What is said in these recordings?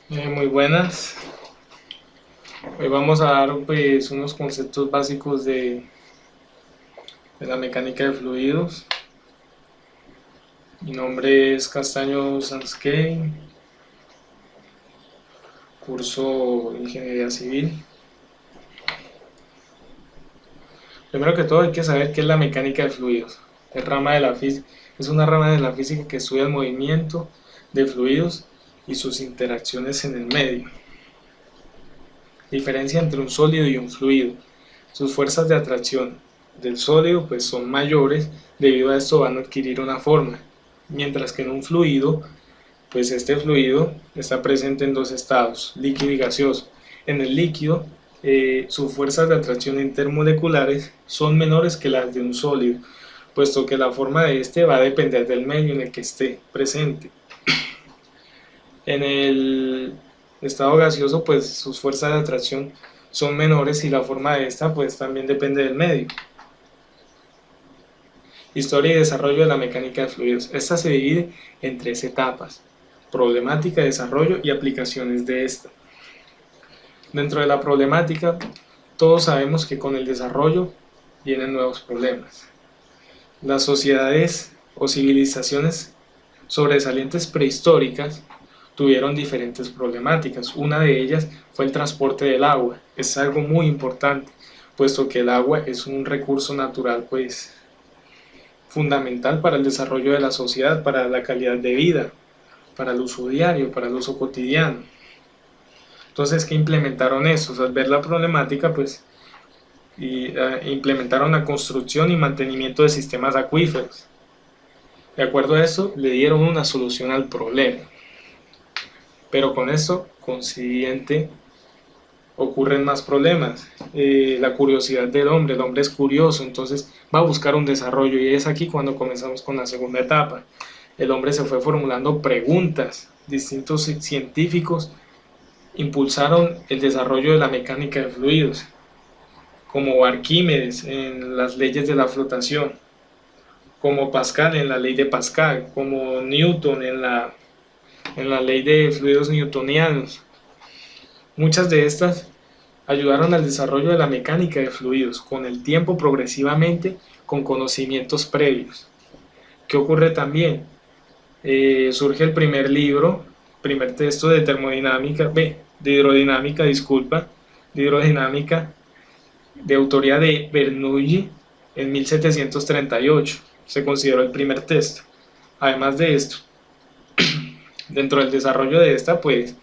Muy buenas. Hoy vamos a dar pues unos conceptos básicos de la mecánica de fluidos. Mi nombre es Castaño Sanskei, curso Ingeniería Civil. Primero que todo hay que saber qué es la mecánica de fluidos. Es una rama de la física que estudia el movimiento de fluidos y sus interacciones en el medio. Diferencia entre un sólido y un fluido. Sus fuerzas de atracción del sólido pues son mayores, debido a esto van a adquirir una forma, mientras que en un fluido, pues este fluido está presente en dos estados, líquido y gaseoso. En el líquido, sus fuerzas de atracción intermoleculares son menores que las de un sólido, puesto que la forma de este va a depender del medio en el que esté presente. En el estado gaseoso, pues sus fuerzas de atracción son menores y la forma de esta pues también depende del medio. Historia y desarrollo de la mecánica de fluidos. Esta se divide en tres etapas: problemática, desarrollo y aplicaciones de esta. Dentro de la problemática, todos sabemos que con el desarrollo vienen nuevos problemas. Las sociedades o civilizaciones sobresalientes prehistóricas tuvieron diferentes problemáticas. Una de ellas fue el transporte del agua. Es algo muy importante, puesto que el agua es un recurso natural pues fundamental para el desarrollo de la sociedad, para la calidad de vida, para el uso diario, para el uso cotidiano. Entonces, ¿qué implementaron eso? Al ver la problemática, pues implementaron la construcción y mantenimiento de sistemas acuíferos. De acuerdo a eso, le dieron una solución al problema. Pero con eso, consiguiente, ocurren más problemas. La curiosidad del hombre, el hombre es curioso, entonces va a buscar un desarrollo, y es aquí cuando comenzamos con la segunda etapa. El hombre se fue formulando preguntas, distintos científicos impulsaron el desarrollo de la mecánica de fluidos, como Arquímedes en las leyes de la flotación, como Pascal en la ley de Pascal, como Newton en la ley de fluidos newtonianos. Muchas de estas ayudaron al desarrollo de la mecánica de fluidos, con el tiempo progresivamente, con conocimientos previos. ¿Qué ocurre también? Surge el primer texto de termodinámica, de hidrodinámica, de hidrodinámica, de autoría de Bernoulli en 1738. Se consideró el primer texto. Además de esto, dentro del desarrollo de esta, pues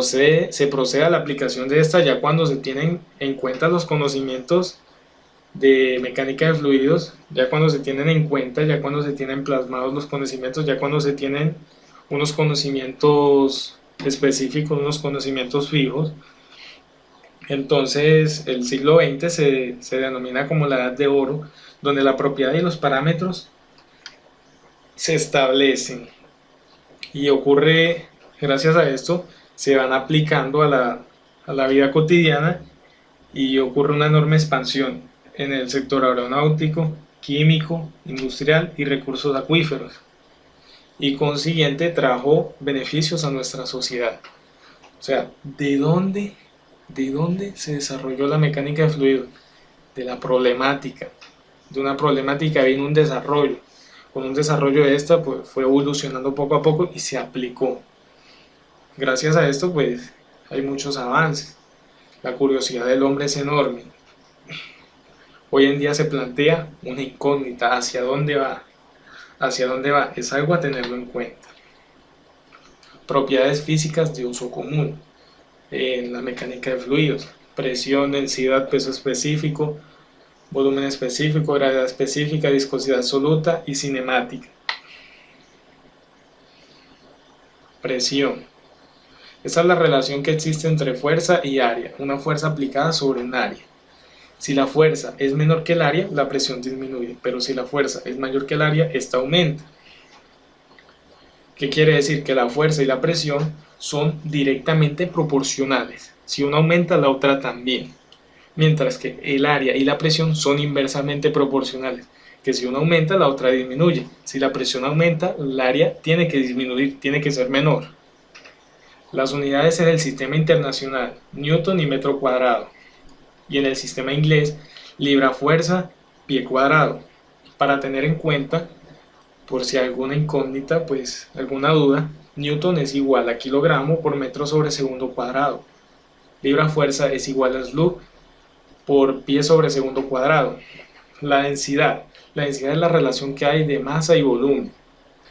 se procede a la aplicación de esta ya cuando se tienen en cuenta los conocimientos de mecánica de fluidos, ya cuando se tienen en cuenta, ya cuando se tienen plasmados los conocimientos, ya cuando se tienen unos conocimientos específicos, unos conocimientos fijos. Entonces el siglo XX se denomina como la Edad de Oro, donde la propiedad y los parámetros se establecen, y ocurre, gracias a esto, se van aplicando a la vida cotidiana, y ocurre una enorme expansión en el sector aeronáutico, químico, industrial y recursos acuíferos, y consiguiente trajo beneficios a nuestra sociedad. O sea, ¿de dónde se desarrolló la mecánica de fluidos? De la problemática. De una problemática vino un desarrollo. Con un desarrollo de esta, pues fue evolucionando poco a poco y se aplicó. Gracias a esto, pues hay muchos avances. La curiosidad del hombre es enorme. Hoy en día se plantea una incógnita: ¿hacia dónde va? ¿Hacia dónde va? Es algo a tenerlo en cuenta. Propiedades físicas de uso común en la mecánica de fluidos: presión, densidad, peso específico, volumen específico, gravedad específica, viscosidad absoluta y cinemática. Presión. Esta es la relación que existe entre fuerza y área, una fuerza aplicada sobre un área. Si la fuerza es menor que el área, la presión disminuye, pero si la fuerza es mayor que el área, esta aumenta. ¿Qué quiere decir? Que la fuerza y la presión son directamente proporcionales. Si una aumenta, la otra también. Mientras que el área y la presión son inversamente proporcionales, que si una aumenta, la otra disminuye. Si la presión aumenta, el área tiene que disminuir, tiene que ser menor. Las unidades en el sistema internacional, Newton y metro cuadrado. Y en el sistema inglés, libra-fuerza, pie cuadrado. Para tener en cuenta, por si alguna incógnita, pues alguna duda, Newton es igual a kilogramo por metro sobre segundo cuadrado. Libra-fuerza es igual a Slug por pie sobre segundo cuadrado. La densidad. La densidad es la relación que hay de masa y volumen,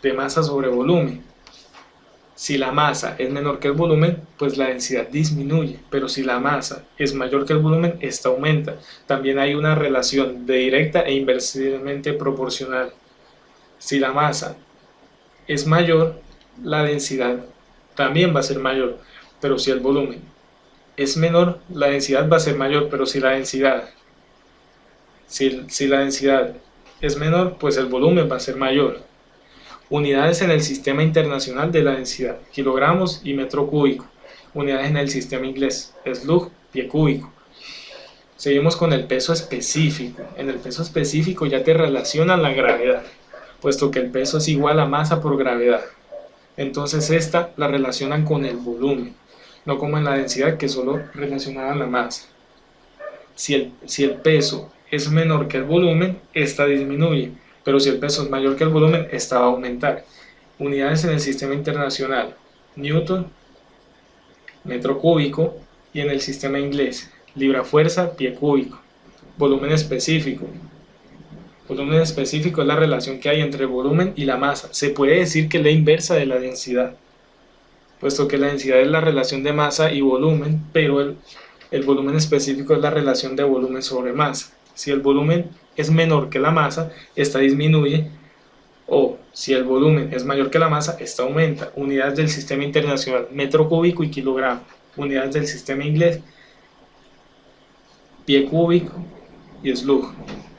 de masa sobre volumen. Si la masa es menor que el volumen, pues la densidad disminuye, pero si la masa es mayor que el volumen, esta aumenta. También hay una relación de directa e inversamente proporcional. Si la masa es mayor, la densidad también va a ser mayor, pero si el volumen es menor, la densidad va a ser mayor, pero si la densidad es menor, pues el volumen va a ser mayor. Unidades en el sistema internacional de la densidad, kilogramos y metro cúbico. Unidades en el sistema inglés, Slug, pie cúbico. Seguimos con el peso específico. En el peso específico ya te relacionan la gravedad, puesto que el peso es igual a masa por gravedad. Entonces esta la relacionan con el volumen, no como en la densidad que solo relacionaban la masa. Si el peso es menor que el volumen, esta disminuye, pero si el peso es mayor que el volumen, esta va a aumentar. Unidades en el sistema internacional, Newton, metro cúbico, y en el sistema inglés, libra-fuerza, pie cúbico. Volumen específico. Volumen específico es la relación que hay entre el volumen y la masa. Se puede decir que es la inversa de la densidad, puesto que la densidad es la relación de masa y volumen, pero el volumen específico es la relación de volumen sobre masa. Si el volumen es menor que la masa, esta disminuye, o si el volumen es mayor que la masa, esta aumenta. Unidades del sistema internacional, metro cúbico y kilogramo. Unidades del sistema inglés, pie cúbico y slug.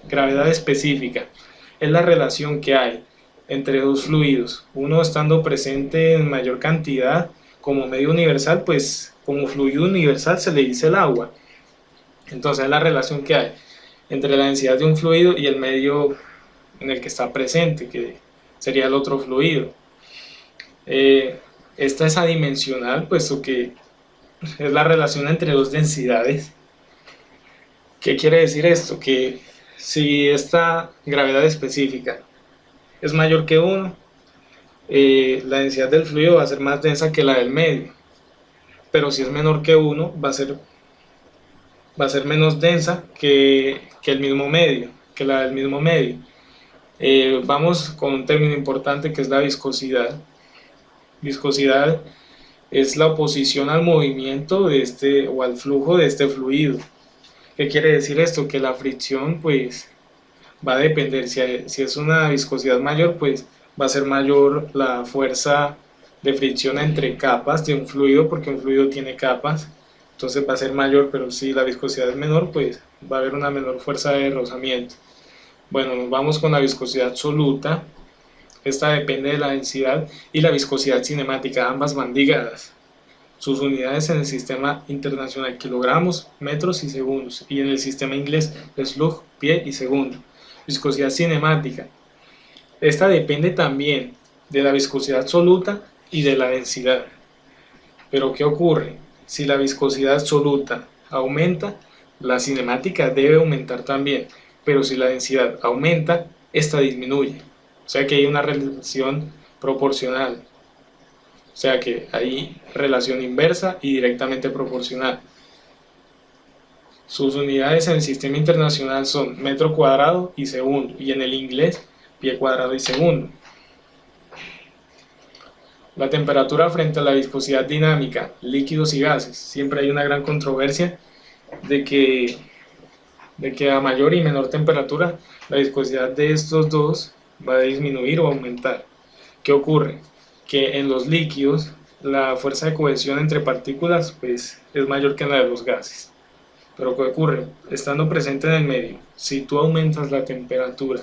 Gravedad específica es la relación que hay entre dos fluidos, uno estando presente en mayor cantidad como medio universal, pues como fluido universal se le dice el agua. Entonces es la relación que hay entre la densidad de un fluido y el medio en el que está presente, que sería el otro fluido. Esta es adimensional, puesto que es la relación entre dos densidades. ¿Qué quiere decir esto? Que si esta gravedad específica es mayor que 1, la densidad del fluido va a ser más densa que la del medio, pero si es menor que 1, va a ser menos densa que el mismo medio, que la del mismo medio. Vamos con un término importante que es la viscosidad. Viscosidad es la oposición al movimiento de o al flujo de este fluido. ¿Qué quiere decir esto? Que la fricción pues va a depender. Si es una viscosidad mayor, pues va a ser mayor la fuerza de fricción entre capas de un fluido, porque un fluido tiene capas, entonces va a ser mayor. Pero si la viscosidad es menor, pues va a haber una menor fuerza de rozamiento. Bueno, nos vamos con la viscosidad absoluta. Esta depende de la densidad, y la viscosidad cinemática, ambas van ligadas. Sus unidades en el sistema internacional, kilogramos, metros y segundos, y en el sistema inglés, slug, pie y segundo. Viscosidad cinemática. Esta depende también de la viscosidad absoluta y de la densidad. Pero ¿qué ocurre? Si la viscosidad absoluta aumenta, la cinemática debe aumentar también, pero si la densidad aumenta, esta disminuye. O sea que hay una relación proporcional. O sea que hay relación inversa y directamente proporcional. Sus unidades en el sistema internacional son metro cuadrado y segundo, y en el inglés, pie cuadrado y segundo. La temperatura frente a la viscosidad dinámica, líquidos y gases. Siempre hay una gran controversia de que a mayor y menor temperatura, la viscosidad de estos dos va a disminuir o aumentar. ¿Qué ocurre? Que en los líquidos la fuerza de cohesión entre partículas pues, es mayor que en la de los gases. Pero ¿qué ocurre? Estando presente en el medio, si tú aumentas la temperatura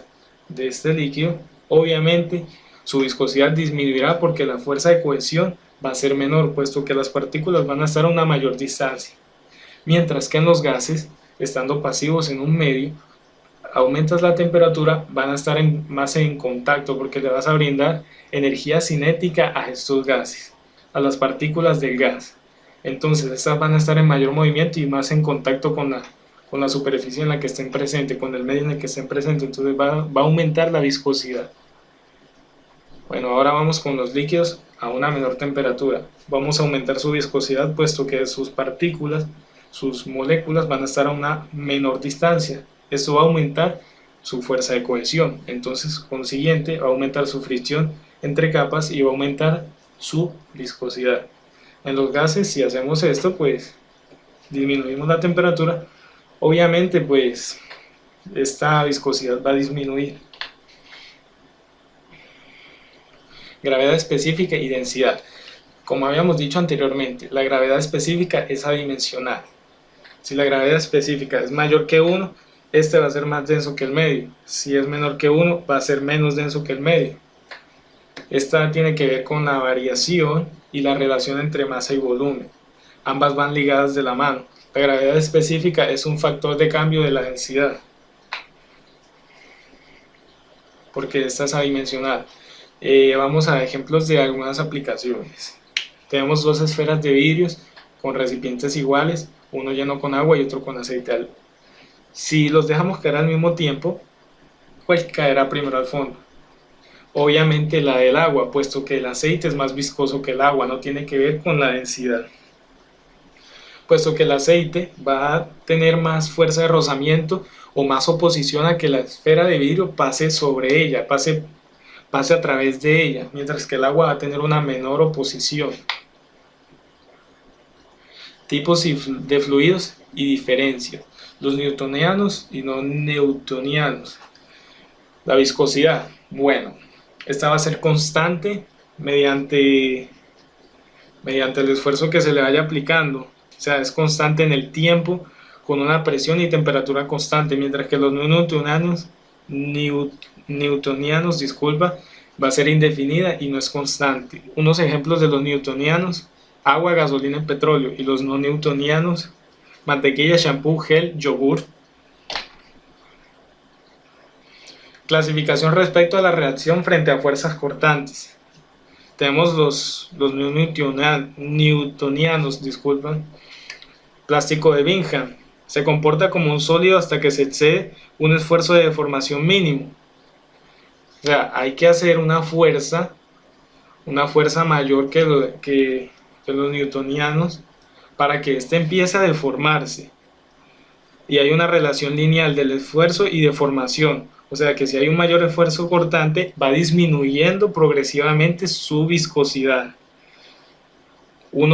de este líquido, obviamente su viscosidad disminuirá, porque la fuerza de cohesión va a ser menor, puesto que las partículas van a estar a una mayor distancia. Mientras que en los gases, estando pasivos en un medio, aumentas la temperatura, van a estar más en contacto, porque le vas a brindar energía cinética a estos gases. a las partículas del gas. Entonces estas van a estar en mayor movimiento y más en contacto con la superficie en la que estén presentes, con el medio en el que estén presentes. Entonces va a aumentar la viscosidad. Bueno, ahora vamos con los líquidos a una menor temperatura. Vamos a aumentar su viscosidad puesto que sus partículas, sus moléculas van a estar a una menor distancia. Esto va a aumentar su fuerza de cohesión. Entonces, consiguiente, va a aumentar su fricción entre capas y va a aumentar su viscosidad. En los gases, si hacemos esto, pues disminuimos la temperatura. Obviamente, pues esta viscosidad va a disminuir. Gravedad específica y densidad. Como habíamos dicho anteriormente, la gravedad específica es adimensional. Si la gravedad específica es mayor que 1, este va a ser más denso que el medio. Si es menor que 1, va a ser menos denso que el medio. Esta tiene que ver con la variación y la relación entre masa y volumen. Ambas van ligadas de la mano. La gravedad específica es un factor de cambio de la densidad, porque esta es adimensional. Vamos a ejemplos de algunas aplicaciones. Tenemos dos esferas de vidrios con recipientes iguales, uno lleno con agua y otro con aceite. Si los dejamos caer al mismo tiempo, pues caerá primero al fondo. Obviamente la del agua, puesto que el aceite es más viscoso que el agua, no tiene que ver con la densidad. Puesto que el aceite va a tener más fuerza de rozamiento o más oposición a que la esfera de vidrio pase sobre ella, pase a través de ella, mientras que el agua va a tener una menor oposición. Tipos de fluidos y diferencias. Los newtonianos y no newtonianos. La viscosidad, bueno, esta va a ser constante mediante el esfuerzo que se le vaya aplicando. O sea, es constante en el tiempo con una presión y temperatura constante, mientras que los newtonianos, va a ser indefinida y no es constante. Unos ejemplos de los newtonianos: agua, gasolina y petróleo. Y los no newtonianos: mantequilla, shampoo, gel, yogur. Clasificación respecto a la reacción frente a fuerzas cortantes. Tenemos los newtonianos. Plástico de Bingham. Se comporta como un sólido hasta que se excede un esfuerzo de deformación mínimo. O sea, hay que hacer una fuerza mayor que los newtonianos para que éste empiece a deformarse. Y hay una relación lineal del esfuerzo y deformación. O sea que si hay un mayor esfuerzo cortante, va disminuyendo progresivamente su viscosidad. Un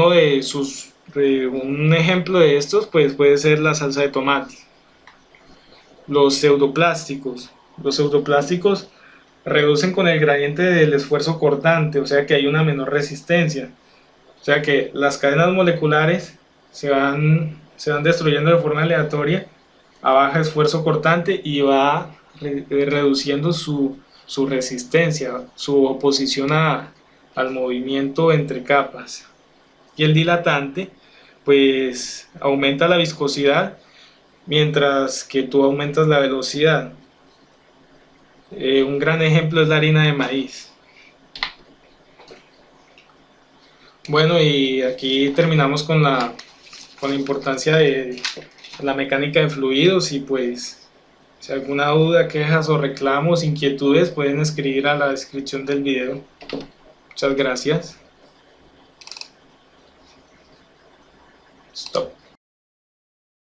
ejemplo de estos pues, puede ser la salsa de tomate. Los pseudoplásticos. Los pseudoplásticos reducen con el gradiente del esfuerzo cortante, o sea que hay una menor resistencia. O sea que las cadenas moleculares se van destruyendo de forma aleatoria a baja esfuerzo cortante y va reduciendo su resistencia, su oposición al movimiento entre capas. Y el dilatante pues aumenta la viscosidad mientras que tú aumentas la velocidad. Un gran ejemplo es la harina de maíz. Bueno, y aquí terminamos con la importancia de la mecánica de fluidos. Y pues si alguna duda, quejas o reclamos, inquietudes, pueden escribir a la descripción del video. Muchas gracias. Stop.